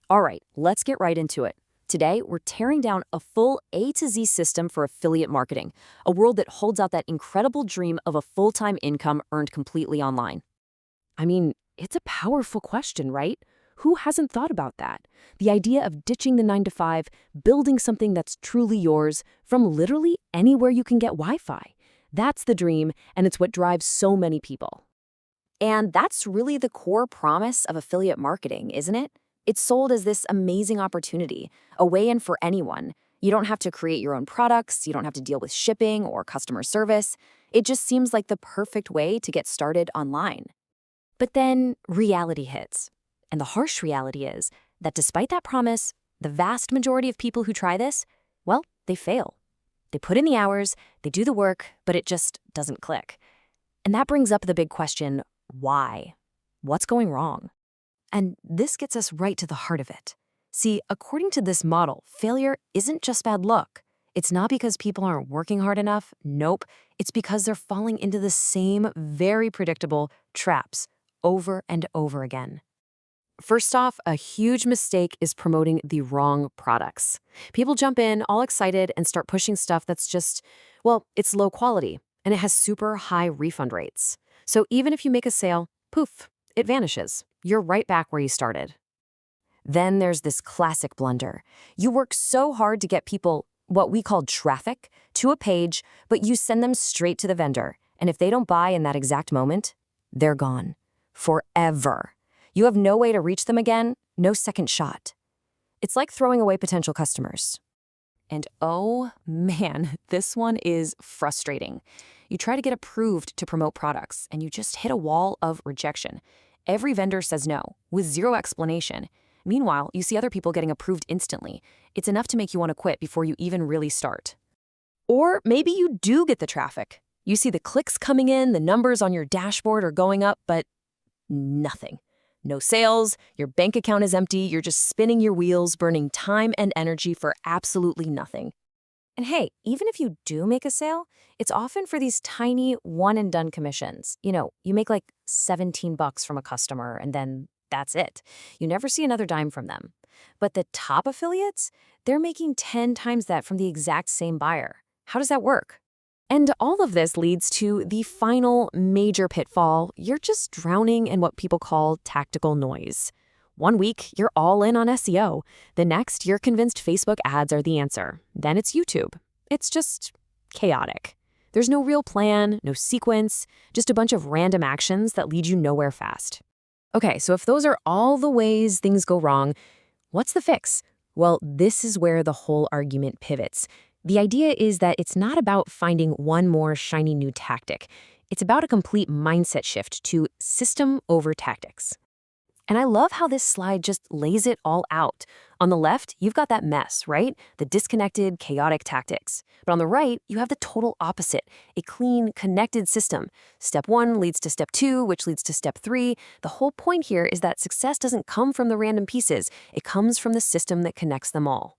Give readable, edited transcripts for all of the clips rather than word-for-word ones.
All right, let's get right into it. Today, we're tearing down a full A to Z system for affiliate marketing, a world that holds out that incredible dream of a full-time income earned completely online. I mean, it's a powerful question, right? Who hasn't thought about that? The idea of ditching the 9 to 5, building something that's truly yours from literally anywhere you can get Wi Fi. That's the dream, and it's what drives so many people. And that's really the core promise of affiliate marketing, isn't it? It's sold as this amazing opportunity, a way in for anyone. You don't have to create your own products, you don't have to deal with shipping or customer service. It just seems like the perfect way to get started online. But then reality hits. And the harsh reality is that despite that promise, the vast majority of people who try this, well, they fail. They put in the hours, they do the work, but it just doesn't click. And that brings up the big question, why? What's going wrong? And this gets us right to the heart of it. See, according to this model, failure isn't just bad luck. It's not because people aren't working hard enough. Nope. It's because they're falling into the same very predictable traps over and over again. First off, a huge mistake is promoting the wrong products. People jump in all excited and start pushing stuff that's just, well, it's low quality and it has super high refund rates. So even if you make a sale, poof, it vanishes. You're right back where you started. Then there's this classic blunder. You work so hard to get people, what we call traffic, to a page, but you send them straight to the vendor. And if they don't buy in that exact moment, they're gone. Forever. You have no way to reach them again, no second shot. It's like throwing away potential customers. And oh man, this one is frustrating. You try to get approved to promote products, and you just hit a wall of rejection. Every vendor says no, with zero explanation. Meanwhile, you see other people getting approved instantly. It's enough to make you want to quit before you even really start. Or maybe you do get the traffic. You see the clicks coming in, the numbers on your dashboard are going up, but nothing. No sales, your bank account is empty, you're just spinning your wheels, burning time and energy for absolutely nothing. And hey, even if you do make a sale, it's often for these tiny one-and-done commissions. You make like $17 from a customer and then that's it. You never see another dime from them. But the top affiliates, they're making 10 times that from the exact same buyer. How does that work? And all of this leads to the final major pitfall. You're just drowning in what people call tactical noise. One week, you're all in on SEO. The next, you're convinced Facebook ads are the answer. Then it's YouTube. It's just chaotic. There's no real plan, no sequence, just a bunch of random actions that lead you nowhere fast. Okay, so if those are all the ways things go wrong, what's the fix? Well, this is where the whole argument pivots. The idea is that it's not about finding one more shiny new tactic. It's about a complete mindset shift to system over tactics. And I love how this slide just lays it all out. On the left, you've got that mess, right? The disconnected, chaotic tactics. But on the right, you have the total opposite, a clean, connected system. Step 1 leads to step 2, which leads to step 3. The whole point here is that success doesn't come from the random pieces. It comes from the system that connects them all.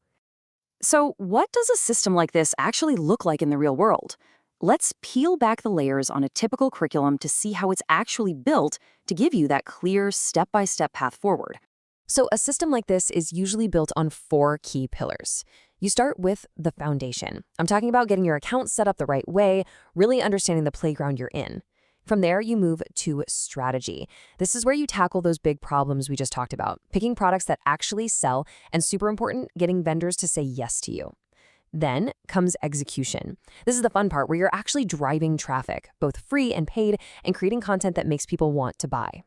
So what does a system like this actually look like in the real world? Let's peel back the layers on a typical curriculum to see how it's actually built to give you that clear step-by-step path forward. So a system like this is usually built on 4 key pillars. You start with the foundation. I'm talking about getting your account set up the right way, really understanding the playground you're in. From there, you move to strategy. This is where you tackle those big problems we just talked about, picking products that actually sell, and super important, getting vendors to say yes to you. Then comes execution. This is the fun part where you're actually driving traffic, both free and paid, and creating content that makes people want to buy.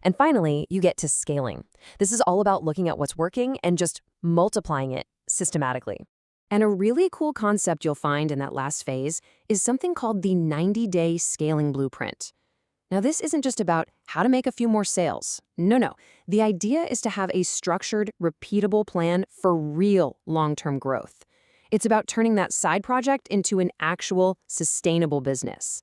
And finally, you get to scaling. This is all about looking at what's working and just multiplying it systematically. And a really cool concept you'll find in that last phase is something called the 90-day scaling blueprint. Now, this isn't just about how to make a few more sales. No. The idea is to have a structured, repeatable plan for real long-term growth. It's about turning that side project into an actual, sustainable business.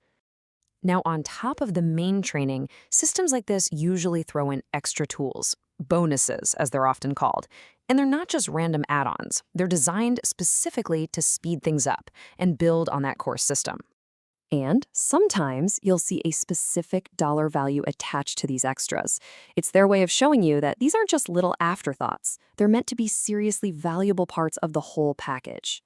Now, on top of the main training, systems like this usually throw in extra tools, bonuses, as they're often called. And they're not just random add-ons. They're designed specifically to speed things up and build on that core system. And sometimes you'll see a specific dollar value attached to these extras. It's their way of showing you that these aren't just little afterthoughts. They're meant to be seriously valuable parts of the whole package.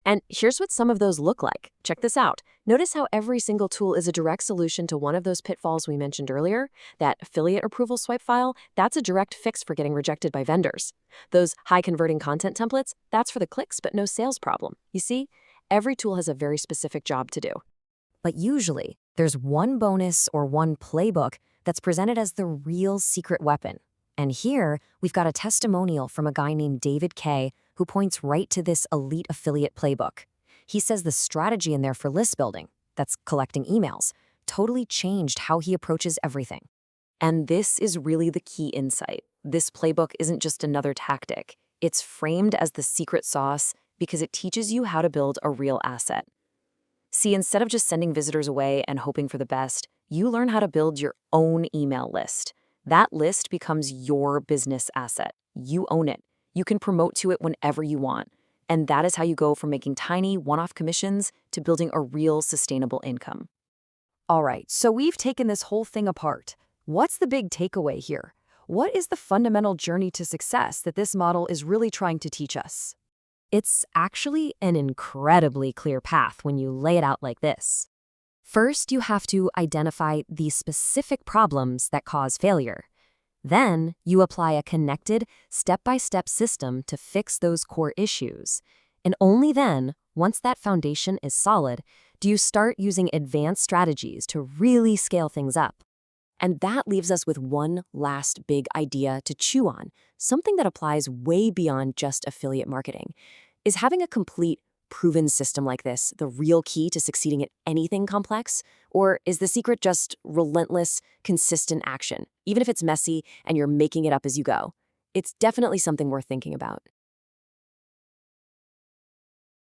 And here's what some of those look like. Check this out. Notice how every single tool is a direct solution to one of those pitfalls we mentioned earlier. That affiliate approval swipe file, that's a direct fix for getting rejected by vendors. Those high-converting content templates, that's for the clicks but no sales problem. You see, every tool has a very specific job to do. But usually, there's one bonus or one playbook that's presented as the real secret weapon. And here, we've got a testimonial from a guy named David Kay who points right to this elite affiliate playbook. He says the strategy in there for list building, that's collecting emails, totally changed how he approaches everything. And this is really the key insight. This playbook isn't just another tactic. It's framed as the secret sauce because it teaches you how to build a real asset. See, instead of just sending visitors away and hoping for the best, you learn how to build your own email list. That list becomes your business asset. You own it. You can promote to it whenever you want. And that is how you go from making tiny one-off commissions to building a real sustainable income. All right, so we've taken this whole thing apart. What's the big takeaway here? What is the fundamental journey to success that this model is really trying to teach us? It's actually an incredibly clear path when you lay it out like this. First, you have to identify the specific problems that cause failure. Then, you apply a connected, step-by-step system to fix those core issues. And only then, once that foundation is solid, do you start using advanced strategies to really scale things up. And that leaves us with one last big idea to chew on, something that applies way beyond just affiliate marketing. Is having a complete, proven system like this the real key to succeeding at anything complex? Or is the secret just relentless, consistent action, even if it's messy and you're making it up as you go? It's definitely something worth thinking about.